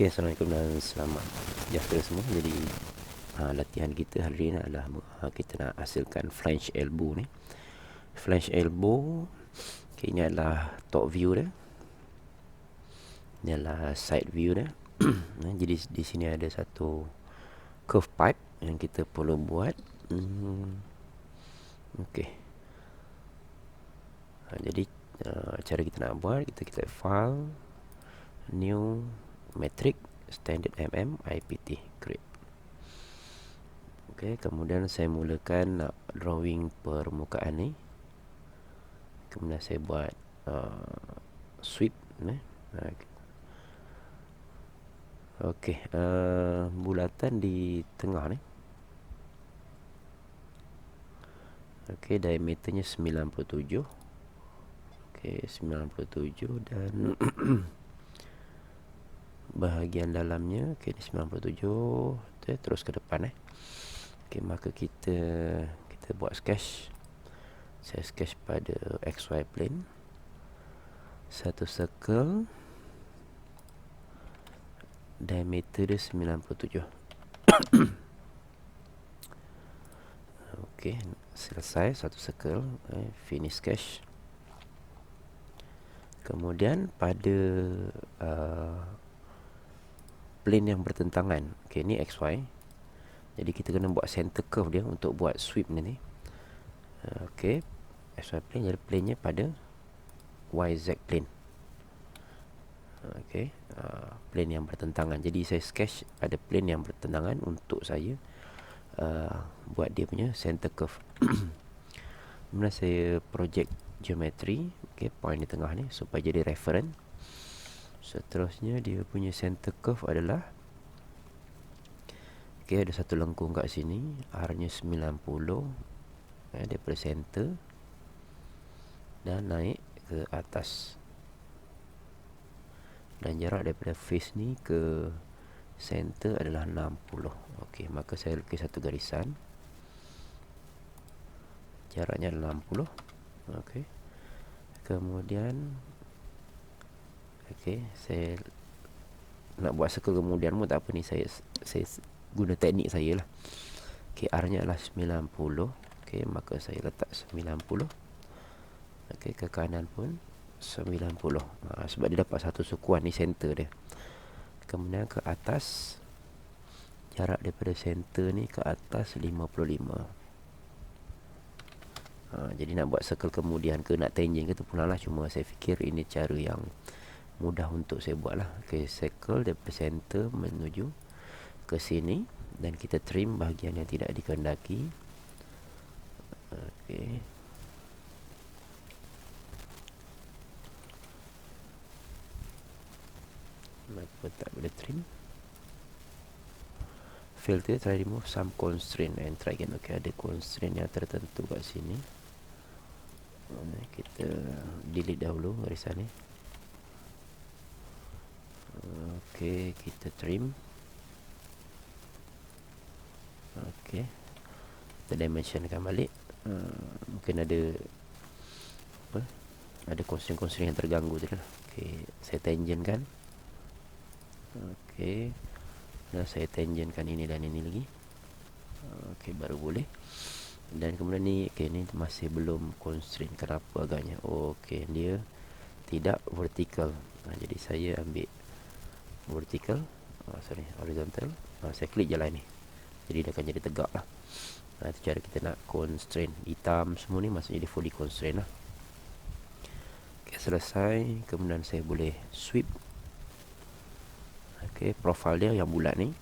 Okay, Assalamualaikum dan selamat sejahtera semua. Jadi latihan kita hari ini adalah kita nak hasilkan flange elbow ni. Flange elbow, okay, ini adalah top view dia. Ini adalah side view dia. Jadi di sini ada satu curve pipe yang kita perlu buat. Okay. Jadi cara kita nak buat, kita klik file, new, metric, standard IPT, create. Okay, kemudian saya mulakan nak drawing permukaan ni. Kemudian saya buat sweep ni. Okay, bulatan di tengah ni. Okay, diameternya 97. Okay, 97 dan bahagian dalamnya, okay, 97. Terus ke depan okay, maka kita buat sketch. Saya sketch pada XY plane. Satu circle, diameter dia 97. Okay, selesai satu circle. Finish sketch. Kemudian pada plane yang bertentangan, okay, ni XY. Jadi kita kena buat center curve dia untuk buat sweep ni. Okay, XY plane, jadi plane nya pada YZ plane. Okay, plane yang bertentangan. Jadi saya sketch pada plane yang bertentangan untuk saya buat dia punya center curve. Kemudian saya project geometry, okay, point di tengah ni supaya jadi reference. Seterusnya dia punya center curve adalah, okay, ada satu lengkung kat sini, R-nya 90, daripada center dan naik ke atas, dan jarak daripada face ni ke center adalah 60. Okay, maka saya lukis satu garisan, jaraknya 60. Okay, kemudian okay, saya nak buat circle kemudian pun tak apa ni, saya guna teknik saya lah. Okay, R-nya adalah 90. Okay, maka saya letak 90. Okay, ke kanan pun 90. Sebab dia dapat satu sukuan ni center dia. Kemudian ke atas, jarak daripada center ni ke atas 55. Jadi nak buat circle kemudian ke nak tangent ke tu pun lah, cuma saya fikir ini cara yang mudah untuk saya buat lah. Okay, circle daripada center menuju ke sini dan kita trim bahagian yang tidak dikehendaki. Okay, kenapa tak boleh trim? Filter, try remove some constraint and try again. Okay, ada constraint yang tertentu kat sini. Kita delete dahulu garisan ni. Okay, kita trim. Okay, kita dimensionkan balik. Mungkin ada constraint yang terganggu tadi lah. Okay, saya tangentkan. Okay, dan saya tangentkan ini dan ini lagi. Okay, baru boleh. Dan kemudian ni, okay, ni masih belum constraint. Kenapa agaknya? Okay, dia tidak vertical. Jadi saya ambil vertical, horizontal. Saya klik jalan ni, jadi dia akan jadi tegak lah. Itu cara kita nak constraint. Hitam semua ni maksudnya dia fully constraint lah. Okay, selesai. Kemudian saya boleh sweep. Okay, profile dia yang bulat ni.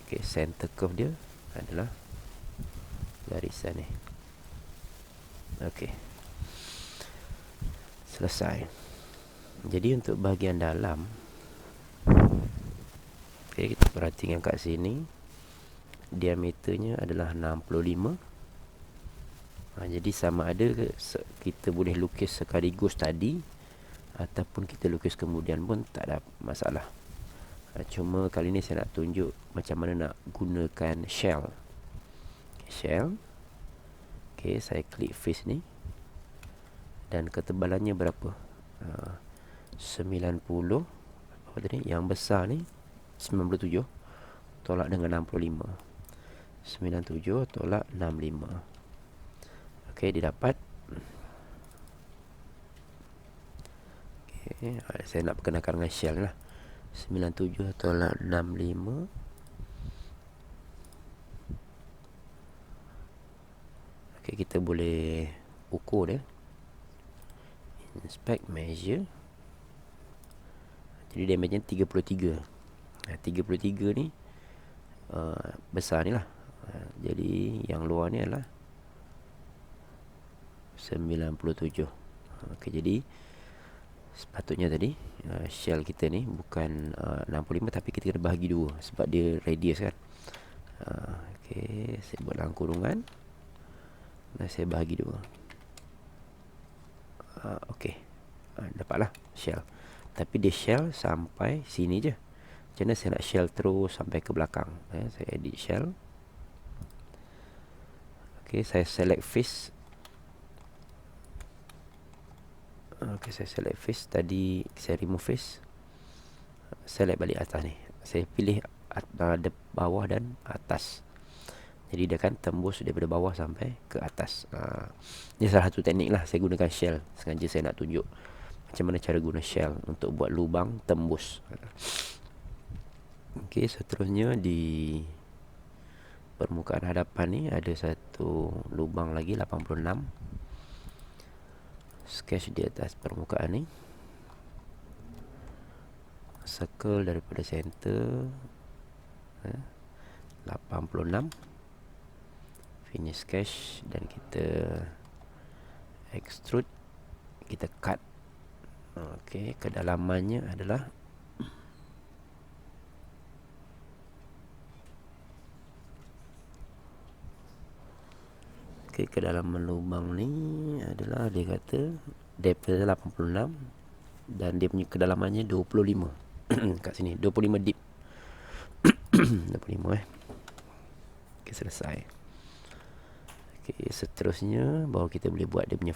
Okay, center curve dia adalah garisan ni. Okay, selesai. Jadi untuk bahagian dalam, okay, kita perhatikan kat sini, diameternya adalah 65. Jadi sama ada kita boleh lukis sekaligus tadi ataupun kita lukis kemudian pun tak ada masalah. Cuma kali ni saya nak tunjuk macam mana nak gunakan shell. Shell. Okay, saya klik face ni. Dan ketebalannya berapa? 90. Apa tadi? Yang besar ni 97 tolak dengan 65. 97 tolak 65. Okey, dia dapat. Okey, saya nak perkenalkan dengan shell lah. 97 tolak 65. Okey, kita boleh ukur dia. Inspect, measure. Jadi damage-nya 33. 33 ni besar ni lah. Jadi yang luar ni adalah 97. Okey, jadi sepatutnya tadi shell kita ni bukan 65, tapi kita kena bahagi 2 sebab dia radius kan. Okey, saya buat dalam kurungan dan saya bahagi 2. Okey, dapatlah shell. Tapi dia shell sampai sini je. Macam mana saya nak shell terus sampai ke belakang? Saya edit shell. Okey, saya select face. Okey, saya select face. Tadi saya remove face. Select balik atas ni. Saya pilih bawah dan atas. Jadi dia akan tembus daripada bawah sampai ke atas. Ini salah satu teknik lah. Saya gunakan shell. Sengaja saya nak tunjuk macam mana cara guna shell untuk buat lubang tembus. Okey, seterusnya di permukaan hadapan ni ada satu lubang lagi 86. Sketch di atas permukaan ni. Circle daripada center 86. Finish sketch dan kita extrude. Kita cut. Okey, kedalamannya adalah kedalaman lubang ni adalah dia kata depth 86 dan dia punya kedalamannya 25. Kat sini 25 deep. 25 Okey, selesai. Okey, seterusnya baru kita boleh buat dia punya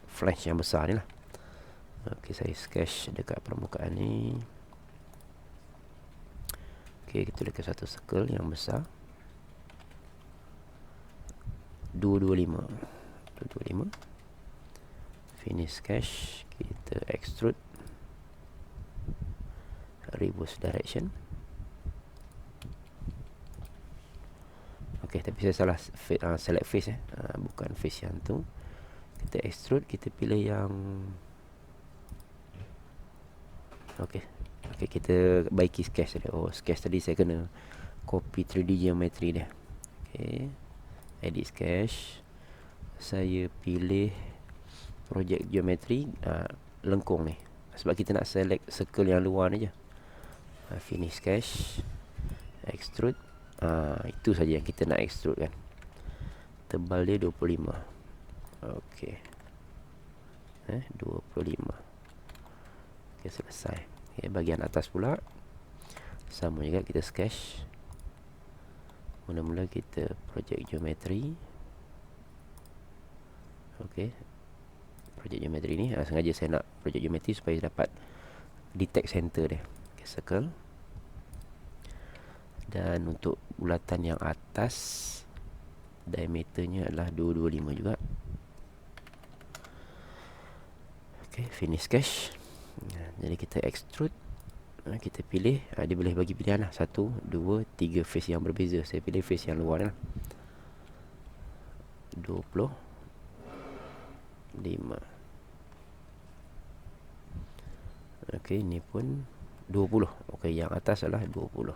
flash yang besar ni lah. Okey, saya sketch dekat permukaan ni. Okey, kita letak satu circle yang besar. 225. Finish sketch. Kita extrude. Reverse direction. Okey, tapi saya salah select face bukan face yang tu. Kita extrude, kita pilih yang Okey, kita baiki sketch tadi. Sketch tadi saya kena copy 3D geometry dia. Okey, edit sketch. Saya pilih project geometry lengkung ni sebab kita nak select circle yang luar ni je. Finish sketch, extrude. Itu saja yang kita nak extrude kan. Tebal dia 25. Okey, 25. Okey, selesai. Okay, bahagian atas pula sama juga, kita sketch. Mula-mula kita project geometry. Okey, project geometry ni sengaja saya nak project geometry supaya dapat detect center dia. Okay, circle. Dan untuk bulatan yang atas diameternya adalah 225 juga. Okey, finish sketch. Jadi kita extrude. Kita pilih, dia boleh bagi pilihan lah, 1, 2, 3 face yang berbeza. Saya pilih face yang luar lah, 25. Okey, ini pun 20. Okey, yang atas adalah 20.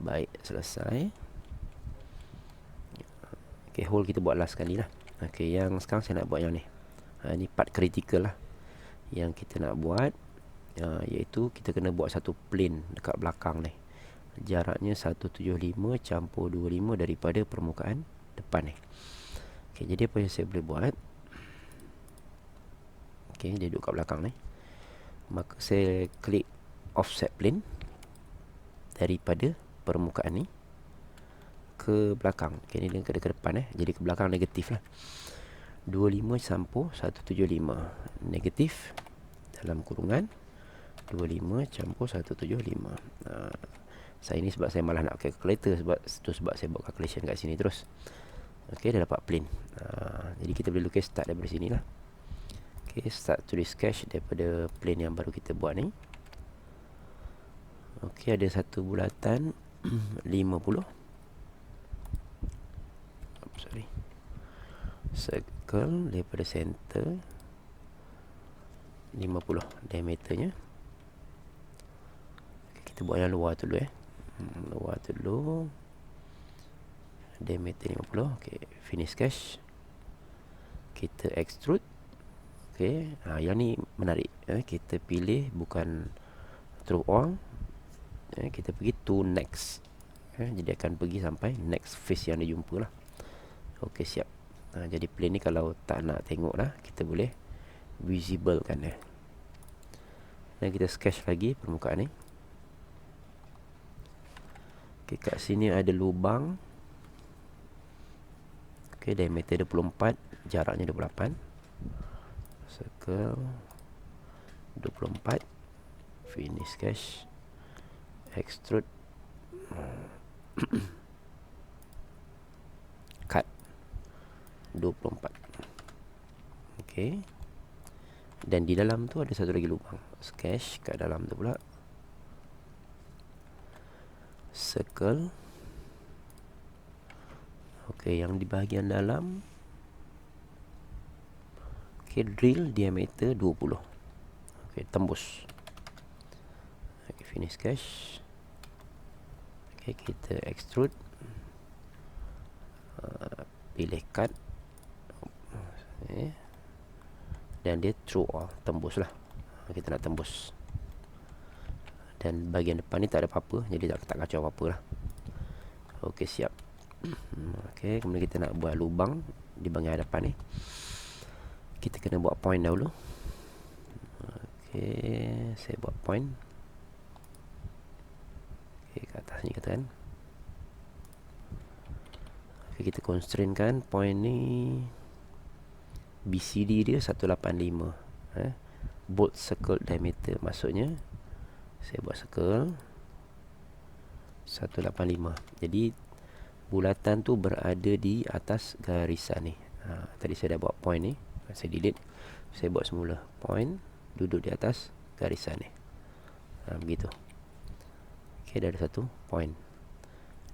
Baik, selesai. Okey, hole kita buat last sekali lah. Okey, yang sekarang saya nak buat yang ni. Ini part critical lah yang kita nak buat, iaitu kita kena buat satu plane dekat belakang ni. Jaraknya 175 campur 25 daripada permukaan depan ni. Okey, jadi apa yang saya boleh buat? Okey, dia duduk kat belakang ni. Maka saya klik offset plane daripada permukaan ni ke belakang. Okey, ni dia ke depan jadi ke belakang negatif lah. 25 campur 175 negatif dalam kurungan 25 campur 175. Saya ni sebab saya malas nak calculator, sebab saya buat calculation kat sini terus. Okey, dah dapat plane. Jadi kita boleh lukis start daripada sini lah. Okey, start tulis sketch daripada plane yang baru kita buat ni. Okey, ada satu bulatan 50. Sorry. Circle daripada center 50 diameternya. Okay, kita buat yang luar dulu luar dulu, diameter 50. Okay, finish sketch. Kita extrude. Okay, yang ni menarik. Kita pilih bukan through all. Kita pergi to next. Jadi akan pergi sampai next face yang dia jumpa lah. Okay, siap. Jadi plane ni kalau tak nak tengok lah, kita boleh visible kan dia. Dan kita sketch lagi permukaan ni. Okay, kat sini ada lubang. Okay, diameter 24, jaraknya 28. Circle 24. Finish sketch. Extrude. Cut 24. Okay. Dan di dalam tu ada satu lagi lubang. Sketch kat dalam tu pula. Circle. Okay, yang di bahagian dalam. Okay, drill diameter 20. Okay, tembus. Okay, finish sketch. Okay, kita extrude. Pilih cut. Okay. Dan dia through all, tembus lah. Kita nak tembus. Dan bahagian depan ni tak ada apa-apa, jadi tak kacau apa-apa lah. Ok, siap. Ok, kemudian kita nak buat lubang di bahagian hadapan ni. Kita kena buat point dahulu. Ok, saya buat point. Ok, kat atas ni katakan. Ok, kita constrain kan point ni. BCD dia 185. Bolt circle diameter, maksudnya saya buat circle 185. Jadi bulatan tu berada di atas garisan ni. Tadi saya dah buat point ni, saya delete. Saya buat semula point duduk di atas garisan ni. Begitu. Okay, dah ada satu point.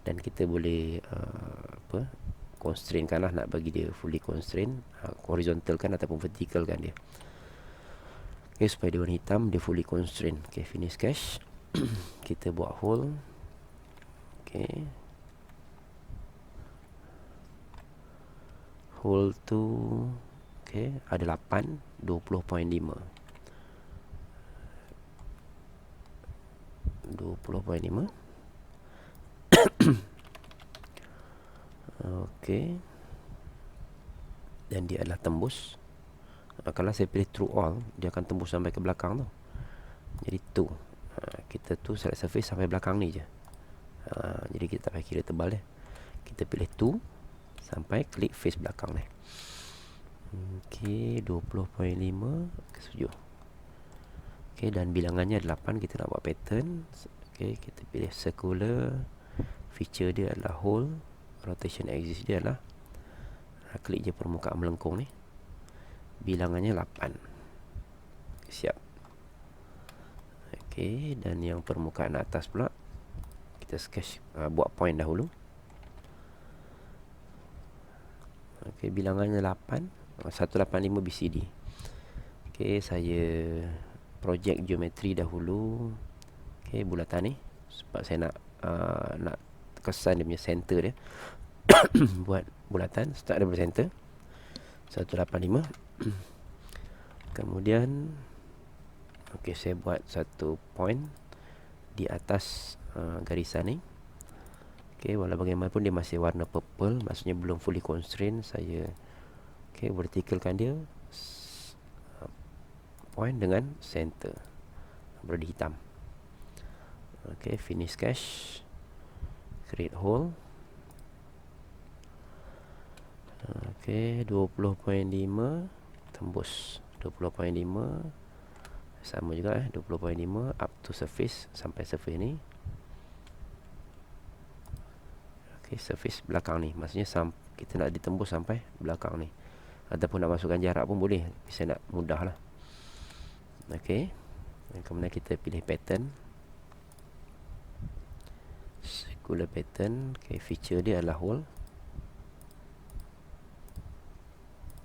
Dan kita boleh constrain kan lah, nak bagi dia fully constrain, horizontal kan ataupun vertical kan dia. Okay, supaya dia warna hitam, dia fully constrain. Okay, finish sketch. Kita buat hole. Okay, hole tu okay, ada 8, 20.5. 20.5. Okey. Dan dia adalah tembus. Kalau saya pilih through all, dia akan tembus sampai ke belakang tu. Jadi tu kita tu select surface sampai belakang ni je. Jadi kita tak payah kira tebal kita pilih tu sampai klik face belakang ni. Okey, 20.5. Setuju. Okey, dan bilangannya 8. Kita nak buat pattern. Okey, kita pilih circular. Feature dia adalah hole. Rotation axis dia adalah, klik je permukaan melengkung ni. Bilangannya 8. Siap. Okey, dan yang permukaan atas pula kita sketch, buat point dahulu. Okey, bilangannya 8, 185 BCD. Okey, saya project geometri dahulu. Okey, bulatan ni sebab saya nak kesan dia punya center dia. Buat bulatan, start daripada center 185. Kemudian okey, saya buat satu point di atas garisan ni. Okey, walau bagaimanapun dia masih warna purple, maksudnya belum fully constrained. Saya okey, verticalkan dia point dengan center berada hitam. Okey, finish sketch. Create hole. Okey, 20.5 tembus 20.5. sama juga 20.5 up to surface, sampai surface ni. Okey, surface belakang ni, maksudnya kita nak ditembus sampai belakang ni, ataupun nak masukkan jarak pun boleh, bisa nak mudah lah. Okey, dan kemudian kita pilih pattern, circular pattern. Okey, feature dia adalah hole.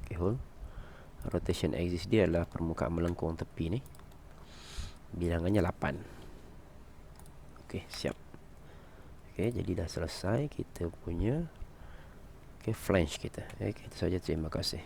Okey, hole. Rotation axis dia adalah permukaan melengkung tepi ni, bilangannya 8. Okey, siap. Okey, jadi dah selesai kita punya flange kita. Okey, itu saja, terima kasih.